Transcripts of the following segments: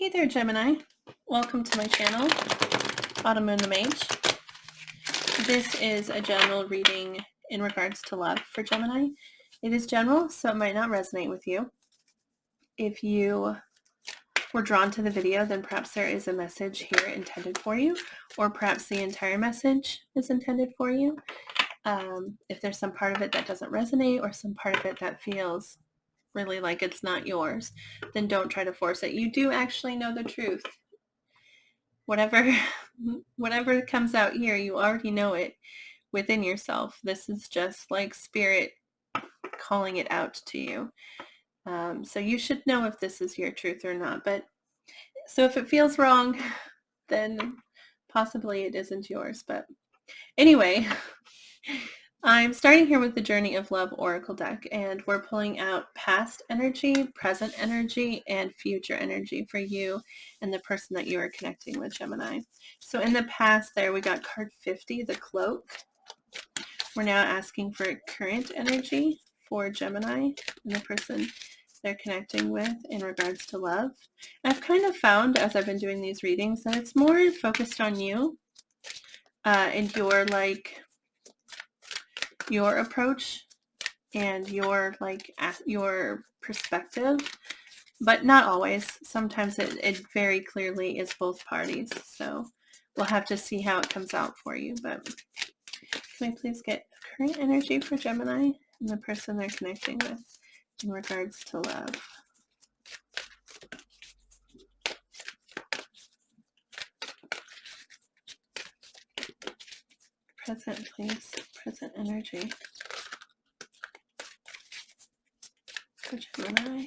Hey there, Gemini. Welcome to my channel, Autumn Moon the Mage. This is a general reading in regards to love for Gemini. It is general, so it might not resonate with you. If you were drawn to the video, then perhaps there is a message here intended for you, or perhaps the entire message is intended for you. If there's some part of it that doesn't resonate, or some part of it that feels really like it's not yours, then don't try to force it. You do actually know the truth. Whatever comes out here, you already know it within yourself. This is just like spirit calling it out to you. So you should know if this is your truth or not. But so if it feels wrong, then possibly it isn't yours. But anyway, I'm starting here with the Journey of Love Oracle deck, and we're pulling out past energy, present energy, and future energy for you and the person that you are connecting with, Gemini. So in the past there, we got card 50, the cloak. We're now asking for current energy for Gemini and the person they're connecting with in regards to love. I've kind of found, as I've been doing these readings, that it's more focused on you and your approach and your perspective, but not always. Sometimes it very clearly is both parties. So we'll have to see how it comes out for you. But can we please get current energy for Gemini and the person they're connecting with in regards to love? Present, please. Present energy for Gemini.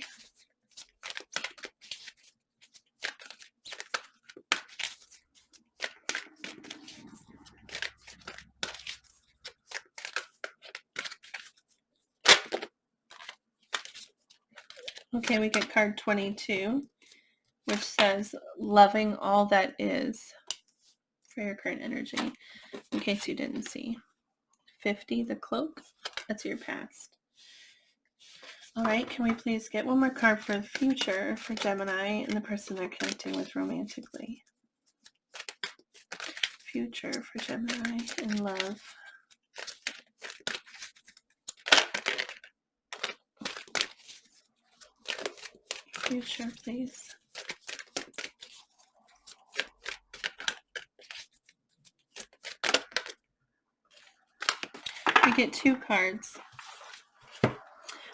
Okay, we get card 22, which says loving all that is for your current energy, in case you didn't see. 50, the cloak, that's your past. All right, can we please get one more card for the future for Gemini and the person they're connecting with romantically? Future for Gemini in love. Future, please. We get two cards.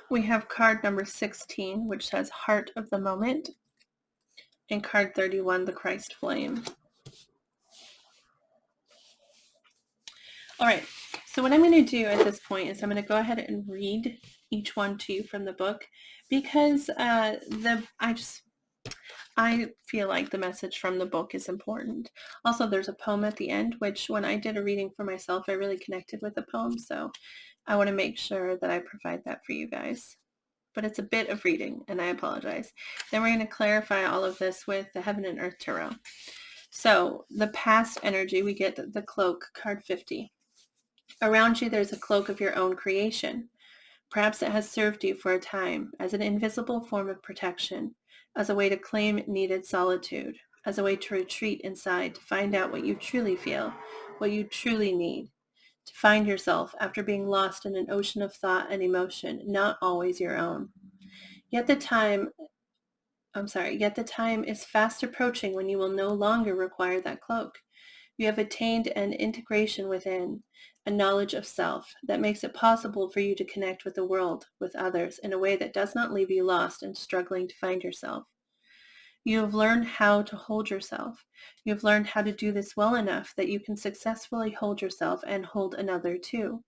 We have card number 16, which says Heart of the Moment, and card 31, the Christ Flame. All right, so what I'm going to do at this point is I'm going to go ahead and read each one to you from the book, because I feel like the message from the book is important. Also, there's a poem at the end, which when I did a reading for myself, I really connected with the poem. So I want to make sure that I provide that for you guys. But it's a bit of reading, and I apologize. Then we're going to clarify all of this with the Heaven and Earth Tarot. So the past energy, we get the cloak, card 50. Around you, there's a cloak of your own creation. Perhaps it has served you for a time as an invisible form of protection, as a way to claim needed solitude, as a way to retreat inside, to find out what you truly feel, what you truly need, to find yourself after being lost in an ocean of thought and emotion, not always your own. Yet the time is fast approaching when you will no longer require that cloak. You have attained an integration within, a knowledge of self that makes it possible for you to connect with the world, with others, in a way that does not leave you lost and struggling to find yourself. You have learned how to hold yourself. You have learned how to do this well enough that you can successfully hold yourself and hold another too.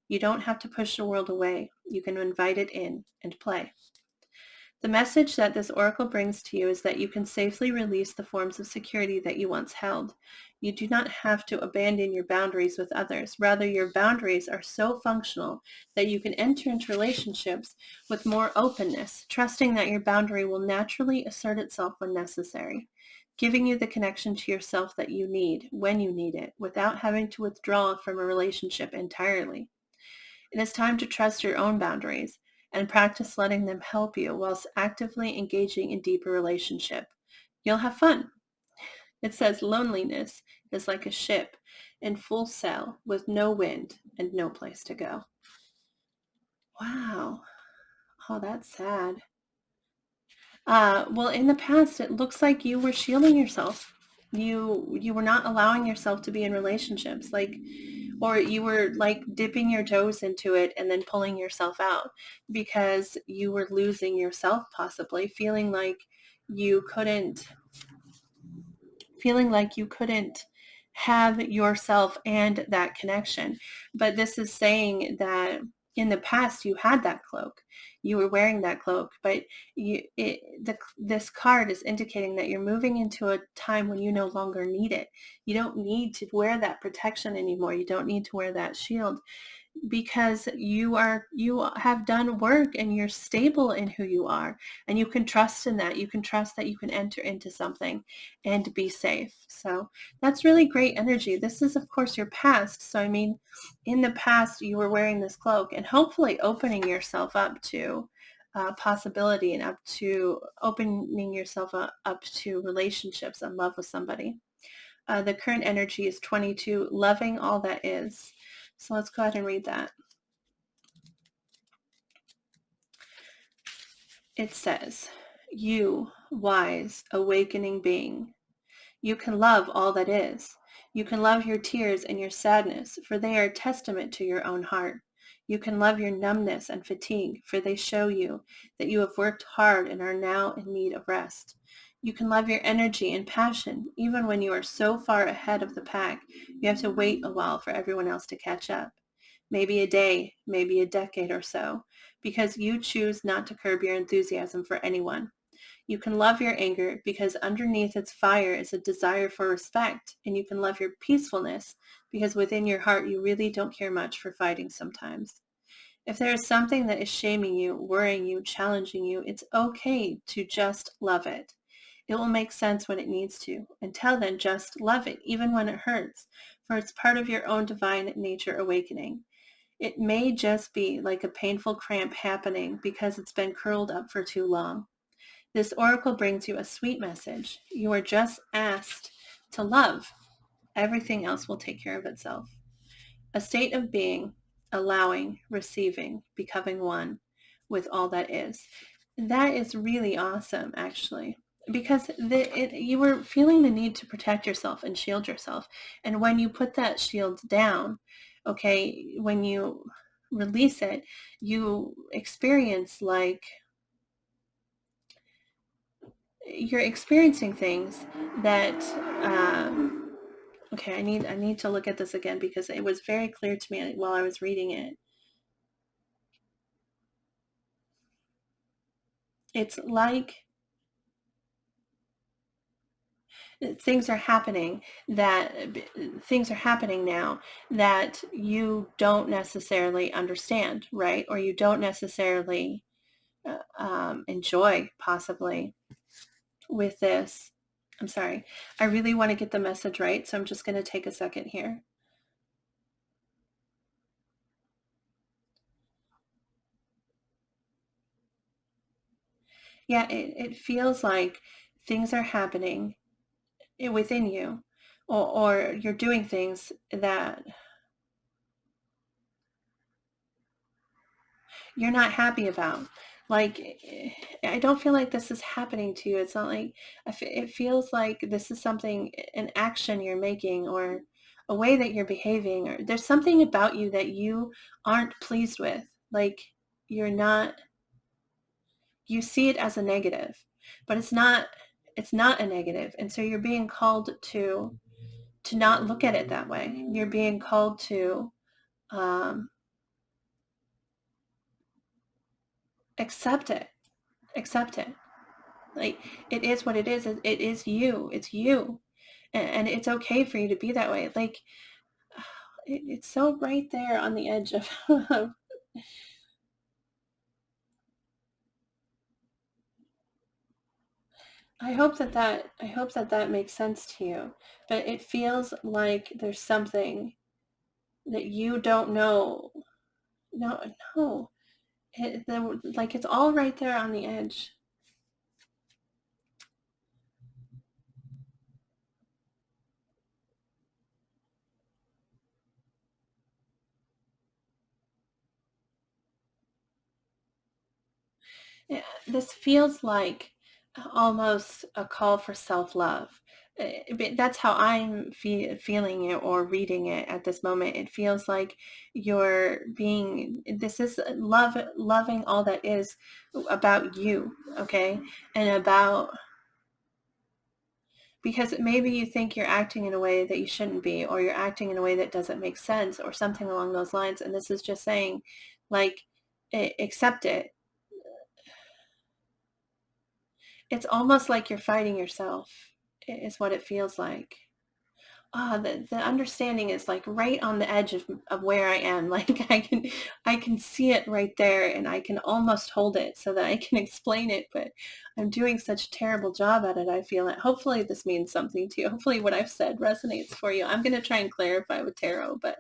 You don't have to push the world away. You can invite it in and play. The message that this oracle brings to you is that you can safely release the forms of security that you once held. You do not have to abandon your boundaries with others. Rather, your boundaries are so functional that you can enter into relationships with more openness, trusting that your boundary will naturally assert itself when necessary, giving you the connection to yourself that you need when you need it, without having to withdraw from a relationship entirely. It is time to trust your own boundaries and practice letting them help you whilst actively engaging in deeper relationship. You'll have fun. It says loneliness is like a ship in full sail with no wind and no place to go. Wow. Oh, that's sad. Well, in the past, it looks like you were shielding yourself. You were not allowing yourself to be in relationships, or you were like dipping your toes into it and then pulling yourself out because you were losing yourself, possibly you couldn't feeling like you couldn't have yourself and that connection. But this is saying that in the past you had that cloak. You were wearing that cloak, but this card is indicating that you're moving into a time when you no longer need it. You don't need to wear that protection anymore. You don't need to wear that shield, because you have done work and you're stable in who you are, and you can trust in that. You can trust that you can enter into something and be safe. So that's really great energy. This is, of course, your past. So I mean, in the past you were wearing this cloak and hopefully opening yourself up to possibility and up to opening yourself up to relationships and love with somebody. The current energy is 22, loving all that is. So let's go ahead and read that. It says, you, wise, awakening being, you can love all that is. You can love your tears and your sadness, for they are a testament to your own heart. You can love your numbness and fatigue, for they show you that you have worked hard and are now in need of rest. You can love your energy and passion, even when you are so far ahead of the pack, you have to wait a while for everyone else to catch up. Maybe a day, maybe a decade or so, because you choose not to curb your enthusiasm for anyone. You can love your anger because underneath its fire is a desire for respect, and you can love your peacefulness because within your heart you really don't care much for fighting sometimes. If there is something that is shaming you, worrying you, challenging you, it's okay to just love it. It will make sense when it needs to. Until then, just love it, even when it hurts, for it's part of your own divine nature awakening. It may just be like a painful cramp happening because it's been curled up for too long. This oracle brings you a sweet message. You are just asked to love. Everything else will take care of itself. A state of being, allowing, receiving, becoming one with all that is. That is really awesome, actually, because you were feeling the need to protect yourself and shield yourself. And when you put that shield down, okay, when you release it, you experience you're experiencing things that okay, I need to look at this again because it was very clear to me while I was reading it. It's like things are happening that things are happening now that you don't necessarily understand, right? Or you don't necessarily enjoy, possibly, with this. I'm sorry. I really want to get the message right, so I'm just going to take a second here. Yeah, it feels like things are happening within you, or you're doing things that you're not happy about. Like, I don't feel like this is happening to you. It's not like, it feels like this is something, an action you're making, or a way that you're behaving, or there's something about you that you aren't pleased with. Like, you're not, you see it as a negative, but it's not a negative. And so you're being called to not look at it that way. You're being called to um, accept it. Accept it. Like, it is what it is. It is you. It's you. And it's okay for you to be that way. Like, it's so right there on the edge of I hope that makes sense to you. But it feels like there's something that you don't know. No, no. Like, it's all right there on the edge. this feels like almost a call for self-love. That's how I'm feeling it or reading it at this moment. It feels like this is loving all that is about you, okay? And because maybe you think you're acting in a way that you shouldn't be, or you're acting in a way that doesn't make sense, or something along those lines. And this is just saying, like, accept it. It's almost like you're fighting yourself, is what it feels like. The understanding is like right on the edge of where I am. Like I can see it right there, and I can almost hold it so that I can explain it, but I'm doing such a terrible job at it. I feel it. Hopefully this means something to you. Hopefully what I've said resonates for you. I'm going to try and clarify with tarot, but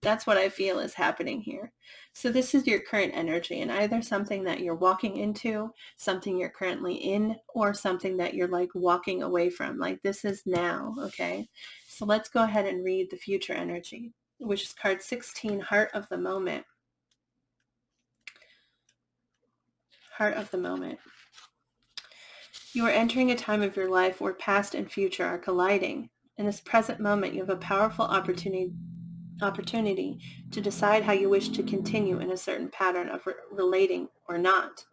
that's what I feel is happening here. So this is your current energy, and either something that you're walking into, something you're currently in, or something that you're like walking away from. Like this is now, okay? So let's go ahead and read the future energy, which is card 16, Heart of the Moment. Heart of the Moment. You are entering a time of your life where past and future are colliding. In this present moment, you have a powerful opportunity to decide how you wish to continue in a certain pattern of relating or not.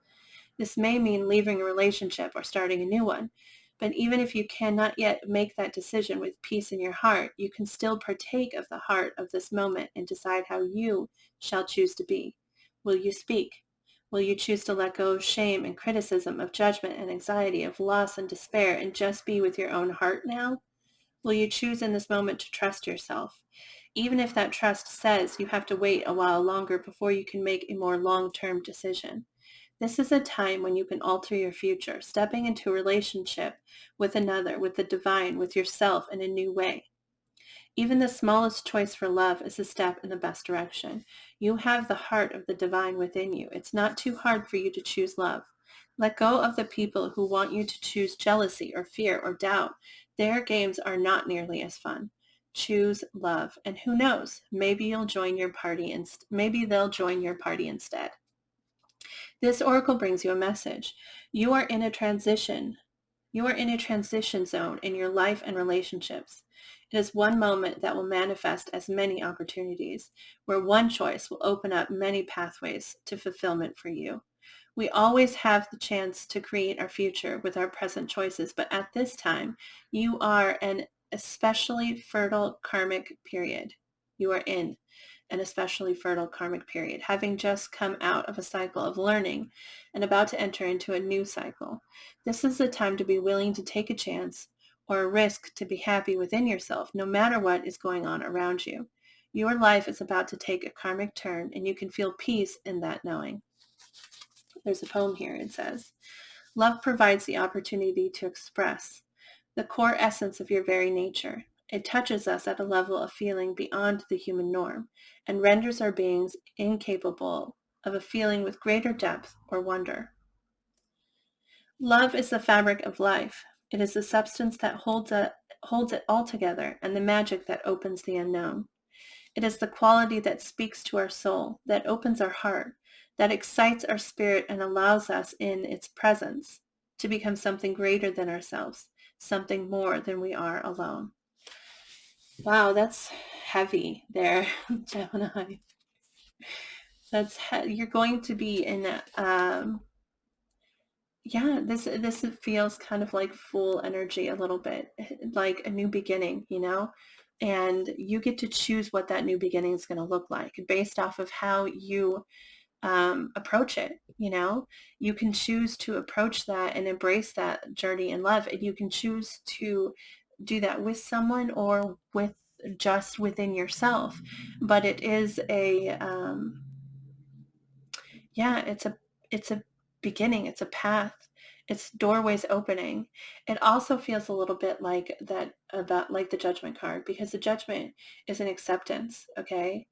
This may mean leaving a relationship or starting a new one, but even if you cannot yet make that decision with peace in your heart, you can still partake of the heart of this moment and decide how you shall choose to be. Will you speak? Will you choose to let go of shame and criticism, of judgment and anxiety, of loss and despair, and just be with your own heart now? Will you choose in this moment to trust yourself? Even if that trust says you have to wait a while longer before you can make a more long-term decision. This is a time when you can alter your future, stepping into a relationship with another, with the divine, with yourself in a new way. Even the smallest choice for love is a step in the best direction. You have the heart of the divine within you. It's not too hard for you to choose love. Let go of the people who want you to choose jealousy or fear or doubt. Their games are not nearly as fun. Choose love, and who knows, maybe they'll join your party instead. This oracle brings you a message. You are in a transition. You are in a transition zone in your life and relationships. It is one moment that will manifest as many opportunities, where one choice will open up many pathways to fulfillment for you. We always have the chance to create our future with our present choices, but at this time, you are an especially fertile karmic period. You are in an especially fertile karmic period, having just come out of a cycle of learning and about to enter into a new cycle. This is the time to be willing to take a chance or a risk to be happy within yourself, no matter what is going on around you. Your life is about to take a karmic turn, and you can feel peace in that knowing. There's a poem here. It says, love provides the opportunity to express the core essence of your very nature. It touches us at a level of feeling beyond the human norm and renders our beings incapable of a feeling with greater depth or wonder. Love is the fabric of life. It is the substance that holds it all together, and the magic that opens the unknown. It is the quality that speaks to our soul, that opens our heart, that excites our spirit and allows us in its presence to become something greater than ourselves, something more than we are alone. Wow, that's heavy there, Gemini. You're going to be in this feels kind of like full energy a little bit, like a new beginning, and you get to choose what that new beginning is going to look like based off of how you approach it. You can choose to approach that and embrace that journey in love, and you can choose to do that with someone or just within yourself. But it is it's a beginning, it's a path, it's doorways opening. It also feels a little bit like that, about like the Judgment card, because the Judgment is an acceptance. Okay,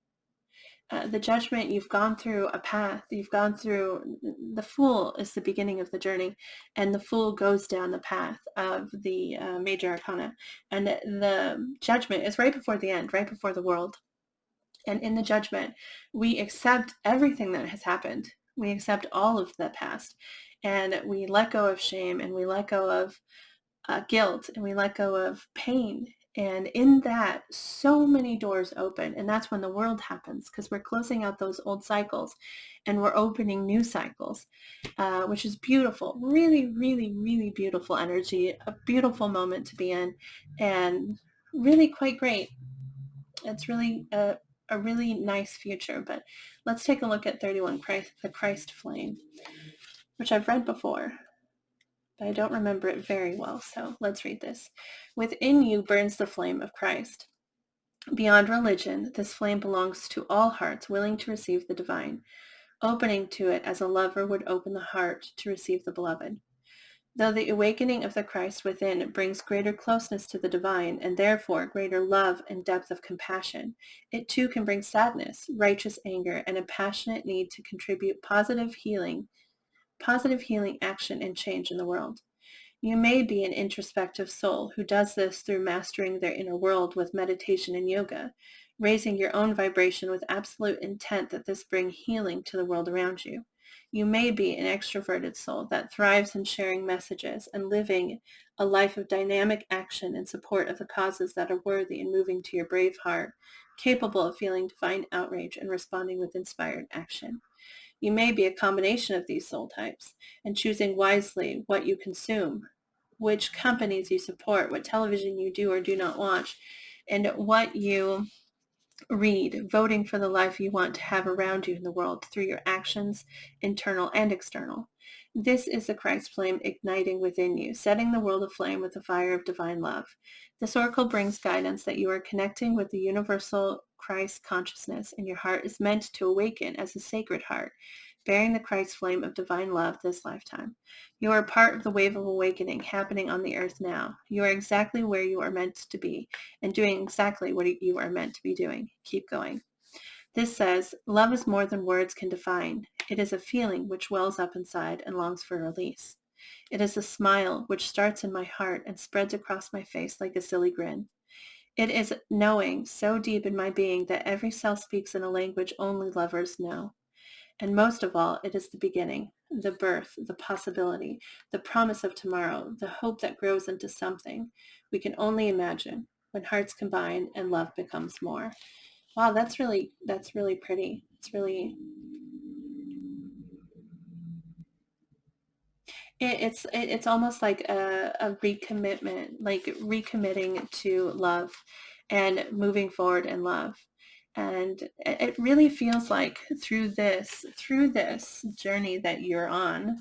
the Judgment, you've gone through a path, you've gone through. The Fool is the beginning of the journey, and the Fool goes down the path of the major arcana, and the Judgment is right before the end, right before the world. And in the Judgment, we accept everything that has happened. We accept all of the past, and we let go of shame, and we let go of guilt, and we let go of pain. And in that, so many doors open. And that's when the world happens, because we're closing out those old cycles and we're opening new cycles, which is beautiful. Really, really, really beautiful energy, a beautiful moment to be in, and really quite great. It's really a really nice future. But let's take a look at 31, the Christ flame, which I've read before, but I don't remember it very well, so let's read this. Within you burns the flame of Christ. Beyond religion, this flame belongs to all hearts willing to receive the divine, opening to it as a lover would open the heart to receive the beloved. Though the awakening of the Christ within brings greater closeness to the divine and therefore greater love and depth of compassion, it too can bring sadness, righteous anger, and a passionate need to contribute positive healing action and change in the world. You may be an introspective soul who does this through mastering their inner world with meditation and yoga, raising your own vibration with absolute intent that this bring healing to the world around you. You may be an extroverted soul that thrives in sharing messages and living a life of dynamic action in support of the causes that are worthy and moving to your brave heart, capable of feeling divine outrage and responding with inspired action. You may be a combination of these soul types, and choosing wisely what you consume, which companies you support, what television you do or do not watch, and what you read, voting for the life you want to have around you in the world through your actions, internal and external. This is the Christ flame igniting within you, setting the world aflame with the fire of divine love. This oracle brings guidance that you are connecting with the universal Christ consciousness, and your heart is meant to awaken as a sacred heart, bearing the Christ flame of divine love this lifetime. You are part of the wave of awakening happening on the earth now. You are exactly where you are meant to be and doing exactly what you are meant to be doing. Keep going. This says, love is more than words can define. It is a feeling which wells up inside and longs for release. It is a smile which starts in my heart and spreads across my face like a silly grin. It is knowing so deep in my being that every cell speaks in a language only lovers know. And most of all, it is the beginning, the birth, the possibility, the promise of tomorrow, the hope that grows into something we can only imagine when hearts combine and love becomes more. Wow, that's really pretty. It's almost like a recommitment, like recommitting to love and moving forward in love. And it really feels like through this journey that you're on,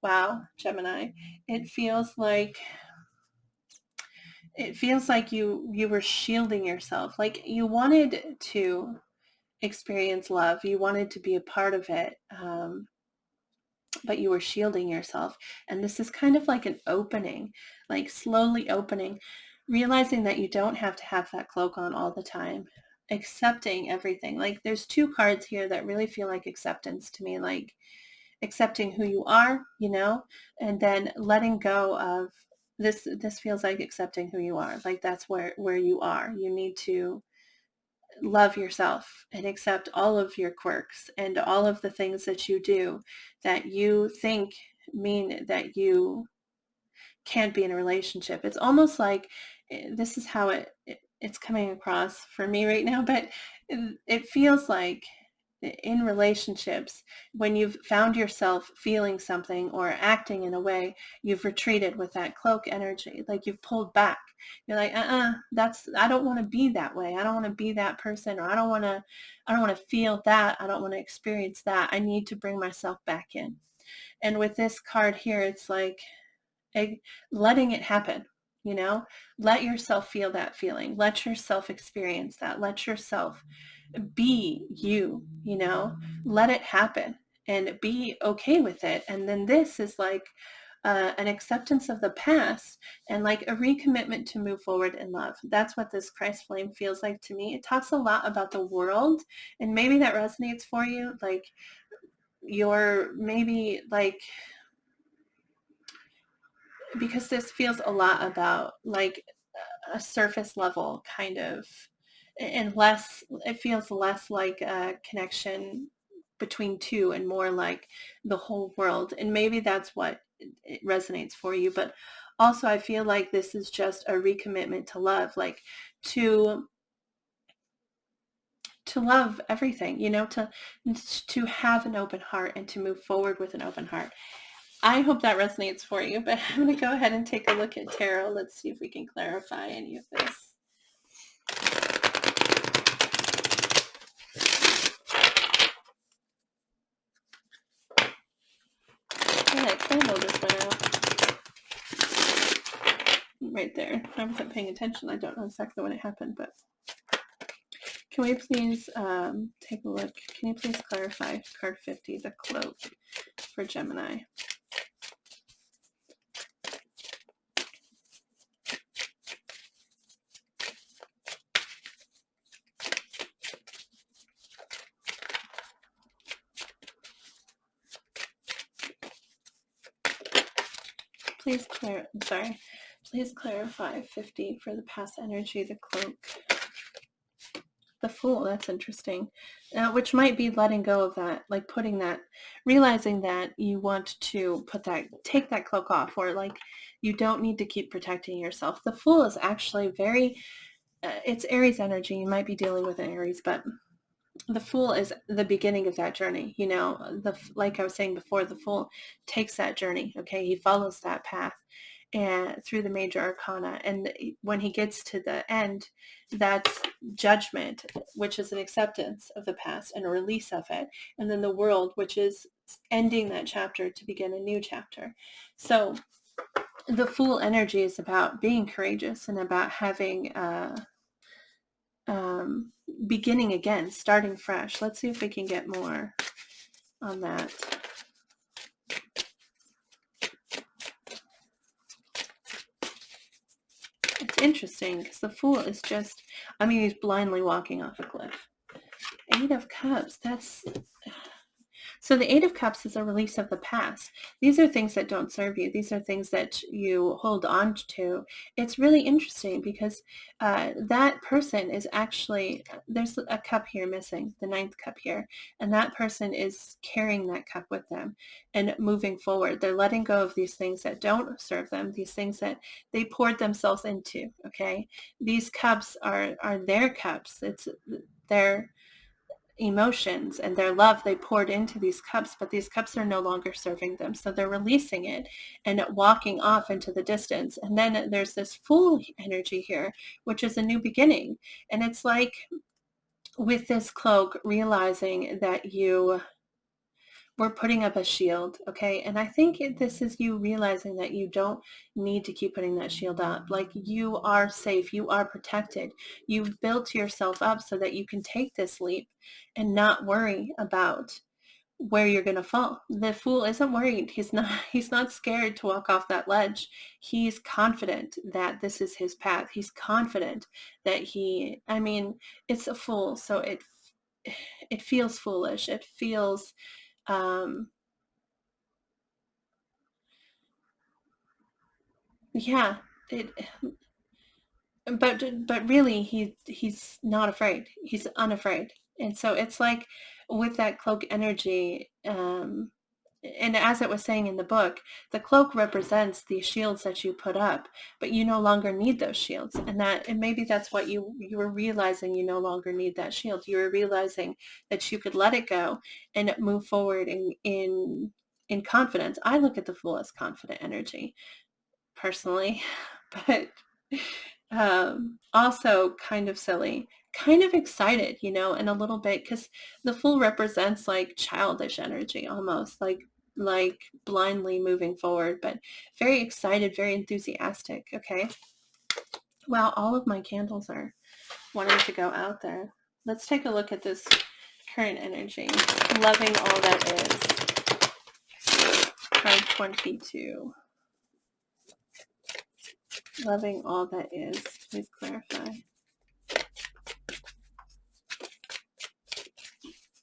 wow, Gemini, it feels like you were shielding yourself. Like you wanted to experience love, you wanted to be a part of it, but you were shielding yourself. And this is kind of like an opening, like slowly opening, realizing that you don't have to have that cloak on all the time, accepting everything. Like there's two cards here that really feel like acceptance to me, like accepting who you are, and then letting go of this feels like accepting who you are. Like that's where you are. You need to love yourself and accept all of your quirks and all of the things that you do that you think mean that you can't be in a relationship. It's almost like this is how it's coming across for me right now, but it feels like in relationships, when you've found yourself feeling something or acting in a way, you've retreated with that cloak energy, like you've pulled back. You're like, I don't want to be that way. I don't want to be that person, or I don't want to feel that. I don't want to experience that. I need to bring myself back in. And with this card here, it's like letting it happen, let yourself feel that feeling. Let yourself experience that. Let yourself be you, let it happen and be okay with it. And then this is like an acceptance of the past and like a recommitment to move forward in love. That's what this Christ flame feels like to me. It talks a lot about the world, and maybe that resonates for you. Like you're maybe like, because this feels a lot about like a surface level kind of, and less, it feels less like a connection between two and more like the whole world. And maybe that's what it resonates for you. But also I feel like this is just a recommitment to love, like to love everything, to have an open heart and to move forward with an open heart. I hope that resonates for you, but I'm going to go ahead and take a look at tarot. Let's see if we can clarify any of this. Yeah, that candle just went out. Right there. I wasn't paying attention. I don't know exactly when it happened, but can we please take a look? Can you please clarify card 50, the cloak for Gemini? Please clarify 50 for the past energy, the cloak. The Fool, that's interesting. Which might be letting go of that, like putting that, realizing that you want to take that cloak off, or like you don't need to keep protecting yourself. The Fool is actually very, it's Aries energy. You might be dealing with an Aries, but the Fool is the beginning of that journey. Like I was saying before, the Fool takes that journey. Okay. He follows that path and through the major arcana. And when he gets to the end, that's judgment, which is an acceptance of the past and a release of it. And then the world, which is ending that chapter to begin a new chapter. So the Fool energy is about being courageous and about having beginning again, starting fresh. Let's see if we can get more on that. It's interesting because the Fool is just, he's blindly walking off a cliff. 8 of Cups, so the 8 of Cups is a release of the past. These are things that don't serve you. These are things that you hold on to. It's really interesting because that person is actually, there's a cup here missing, the 9th cup here, and that person is carrying that cup with them and moving forward. They're letting go of these things that don't serve them, these things that they poured themselves into, okay? These cups are their cups. It's their emotions and their love they poured into these cups, but these cups are no longer serving them. So they're releasing it and walking off into the distance. And then there's this Fool energy here, which is a new beginning. And it's like with this cloak, realizing that you were putting up a shield, okay? And I think this is you realizing that you don't need to keep putting that shield up. Like, you are safe, you are protected. You've built yourself up so that you can take this leap and not worry about where you're going to fall. The Fool isn't worried. He's not scared to walk off that ledge. He's confident that this is his path. He's confident that it's a Fool, so it feels foolish. It feels yeah, it, but really he's not afraid. He's unafraid. And so it's like with that cloak energy, and as it was saying in the book, the cloak represents the shields that you put up, but you no longer need those shields. And maybe that's what you were realizing. You no longer need that shield. You were realizing that you could let it go and move forward in confidence. I look at the Fool as confident energy personally, but also kind of silly, kind of excited, and a little bit, because the Fool represents like childish energy, almost like blindly moving forward, but very excited, very enthusiastic. Okay. Wow, all of my candles are wanting to go out there. Let's take a look at this current energy. Loving all that is. Card 22. Loving all that is. Please clarify.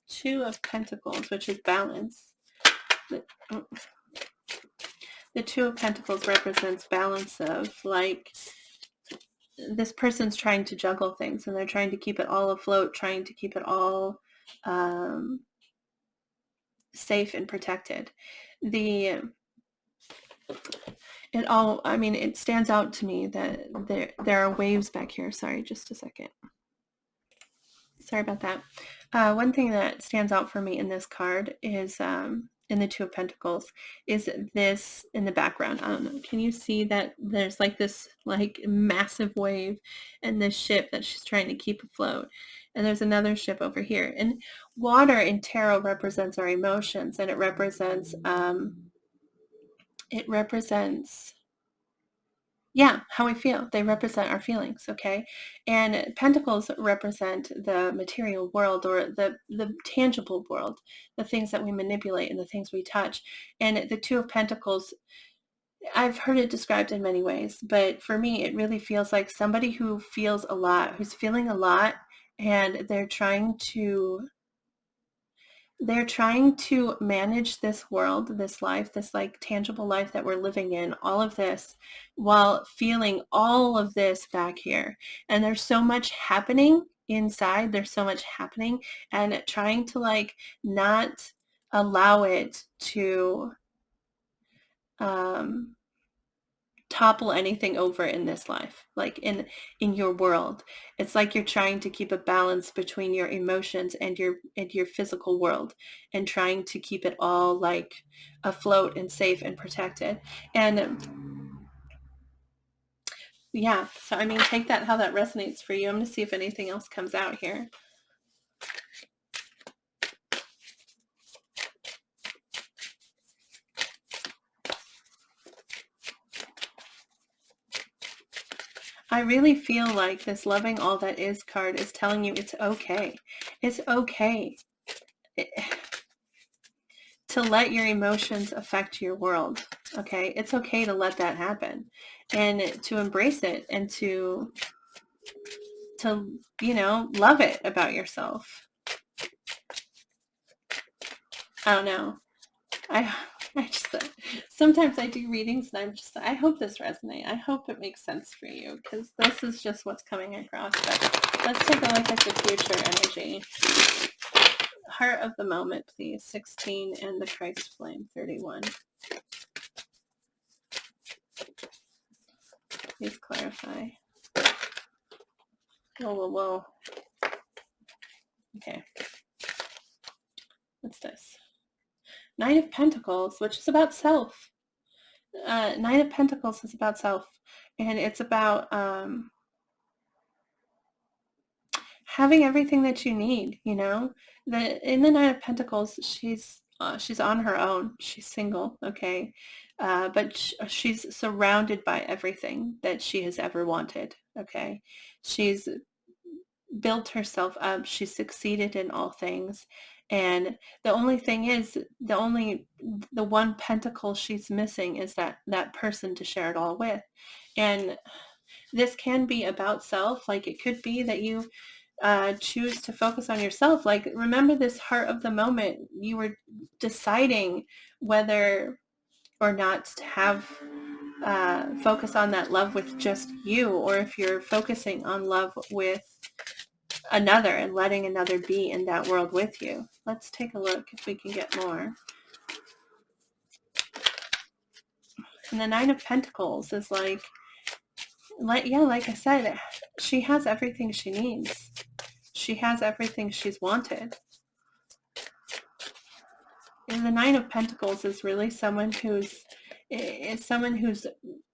2 of Pentacles, which is balance. The 2 of Pentacles represents balance of, like, this person's trying to juggle things and they're trying to keep it all afloat, trying to keep it all safe and protected. It stands out to me that there are waves back here. Sorry, just a second. Sorry about that. One thing that stands out for me in this card is in the Two of Pentacles is this in the background. I don't know. Can you see that there's like this like massive wave and this ship that she's trying to keep afloat? And there's another ship over here. And water in tarot represents our emotions, and it represents how we feel. They represent our feelings, okay? And pentacles represent the material world, or the tangible world, the things that we manipulate and the things we touch. And the Two of Pentacles, I've heard it described in many ways, but for me, it really feels like somebody who feels a lot, who's feeling a lot, and they're trying to manage this world, this life, this like tangible life that we're living in, all of this, while feeling all of this back here. And there's so much happening inside. There's so much happening, and trying to like not allow it to topple anything over in this life, like in your world. It's like you're trying to keep a balance between your emotions and your physical world, and trying to keep it all like afloat and safe and protected. And yeah, so I mean, take that how that resonates for you. I'm going to see if anything else comes out here. I really feel like this loving all that is card is telling you it's okay. It's okay to let your emotions affect your world. Okay. It's okay to let that happen, and to embrace it, and to love it about yourself. I don't know. I just, sometimes I do readings and I hope this resonates. I hope it makes sense for you, because this is just what's coming across. But let's take a look at the future energy. Heart of the moment, please. 16 and the Christ flame, 31. Please clarify. Whoa. Okay. What's this? Nine of Pentacles, which is about self. Nine of Pentacles is about self, and it's about having everything that you need. In the Nine of Pentacles, she's on her own. She's single, okay, but she's surrounded by everything that she has ever wanted. Okay, she's built herself up. She's succeeded in all things. And the only thing is, the one pentacle she's missing is that person to share it all with. And this can be about self. Like, it could be that you choose to focus on yourself. Like, remember this heart of the moment. You were deciding whether or not to have focus on that love with just you, or if you're focusing on love with another and letting another be in that world with you. Let's take a look if we can get more. And the Nine of Pentacles is like I said, she has everything she needs. She has everything she's wanted. And the Nine of Pentacles is really someone who's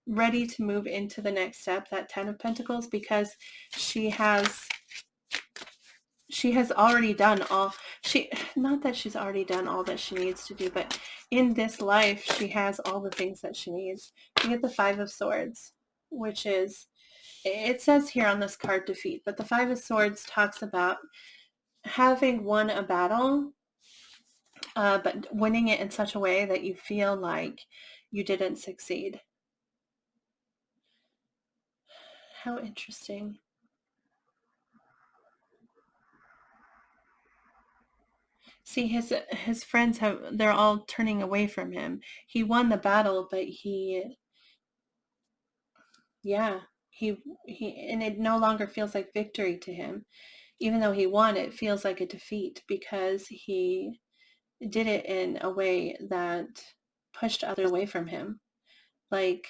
ready to move into the next step, that Ten of Pentacles, because she has already done not that she's already done all that she needs to do, but in this life, she has all the things that she needs. You get the Five of Swords, which is, it says here on this card, defeat, but the Five of Swords talks about having won a battle, but winning it in such a way that you feel like you didn't succeed. How interesting. See, his friends they're all turning away from him. He won the battle, but he and it no longer feels like victory to him. Even though he won, it feels like a defeat, because he did it in a way that pushed others away from him. Like,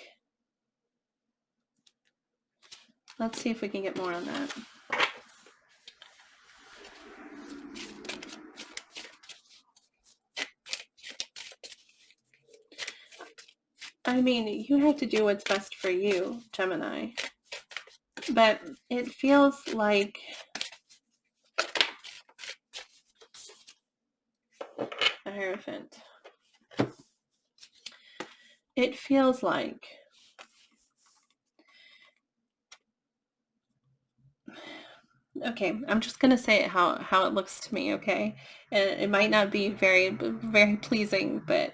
let's see if we can get more on that. I mean, you have to do what's best for you, Gemini. But it feels like a Hierophant. It feels like okay, I'm just going to say it how it looks to me, okay? And it might not be very pleasing, but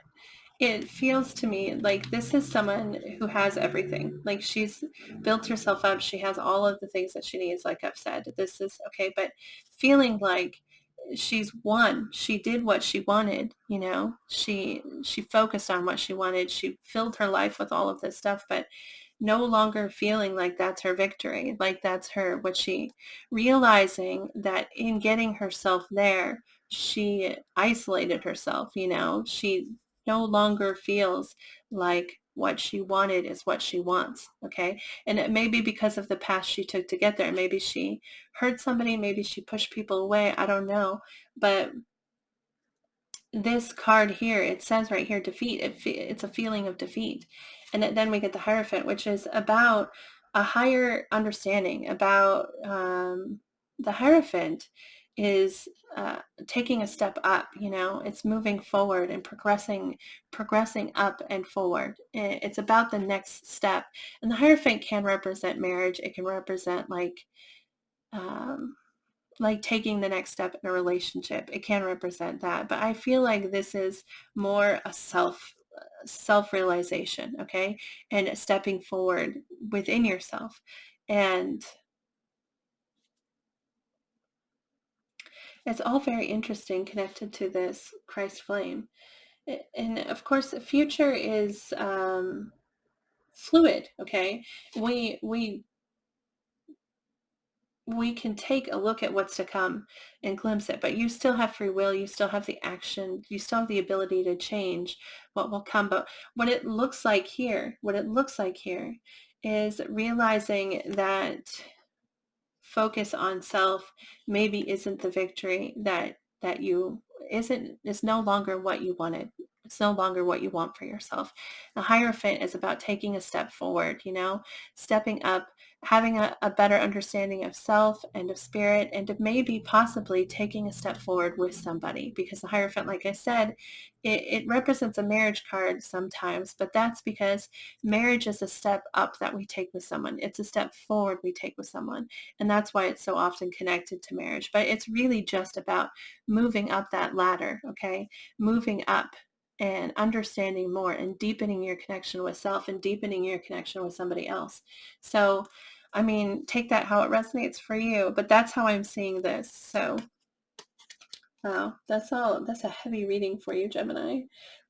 it feels to me like this is someone who has everything. Like she's built herself up. She has all of the things that she needs, like I've said. This is okay, but feeling like she's won. She did what she wanted, you know. She focused on what she wanted. She filled her life with all of this stuff, but no longer feeling like that's her victory, like that's her, what she, realizing that in getting herself there, she isolated herself, you know, she no longer feels like what she wanted is what she wants. Okay. And it may be because of the path she took to get there. Maybe she hurt somebody, maybe she pushed people away. I don't know. But this card here, it says right here, defeat. It's a feeling of defeat. And then we get the Hierophant, which is about a higher understanding about the Hierophant is taking a step up, you know, it's moving forward and progressing up and forward. It's about the next step. And the Hierophant can represent marriage. It can represent like taking the next step in a relationship. It can represent that, but I feel like this is more a self-realization, okay, and stepping forward within yourself. And it's all very interesting connected to this Christ flame. And of course the future is fluid, okay. We can take a look at what's to come and glimpse it, but you still have free will, you still have the action, you still have the ability to change what will come. But what it looks like here is realizing that focus on self maybe isn't the victory that you isn't is no longer what you wanted. It's no longer what you want for yourself. The Hierophant is about taking a step forward, you know, stepping up, having a better understanding of self and of spirit, and of maybe possibly taking a step forward with somebody. Because the Hierophant, like I said, it represents a marriage card sometimes, but that's because marriage is a step up that we take with someone. It's a step forward we take with someone. And that's why it's so often connected to marriage. But it's really just about moving up that ladder, okay? Moving up and understanding more and deepening your connection with self and deepening your connection with somebody else. So, I mean, take that how it resonates for you, but that's how I'm seeing this. So, wow, that's a heavy reading for you, Gemini.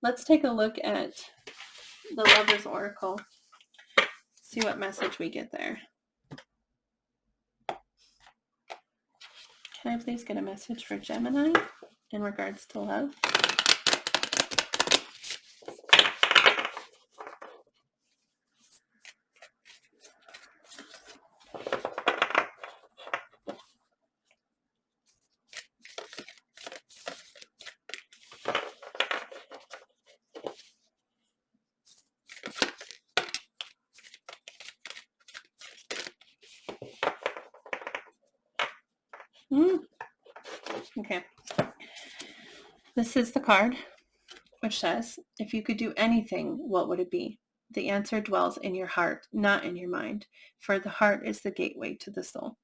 Let's take a look at the Lover's Oracle. See what message we get there. Can I please get a message for Gemini in regards to love? Okay. This is the card, which says, if you could do anything, what would it be? The answer dwells in your heart, not in your mind, for the heart is the gateway to the soul.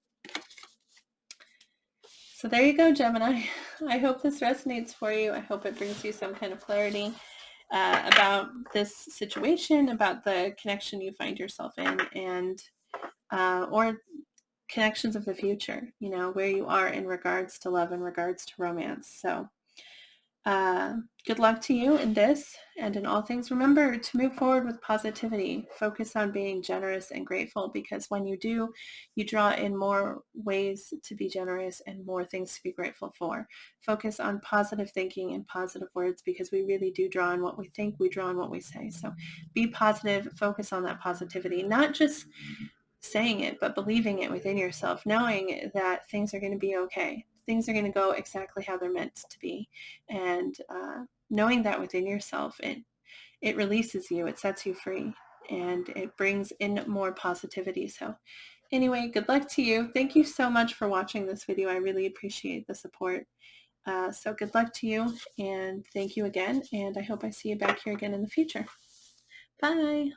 So there you go, Gemini. I hope this resonates for you. I hope it brings you some kind of clarity about this situation, about the connection you find yourself in, and or connections of the future, you know, where you are in regards to love, in regards to romance. So Good luck to you in this and in all things. Remember to move forward with positivity. Focus on being generous and grateful, because when you do, you draw in more ways to be generous and more things to be grateful for. Focus on positive thinking and positive words, because we really do draw in what we think, we draw in what we say. So be positive, focus on that positivity, not just saying it, but believing it within yourself, knowing that things are going to be okay. Things are going to go exactly how they're meant to be. And knowing that within yourself, it releases you, it sets you free, and it brings in more positivity. So anyway, good luck to you. Thank you so much for watching this video. I really appreciate the support. So good luck to you, and thank you again. And I hope I see you back here again in the future. Bye.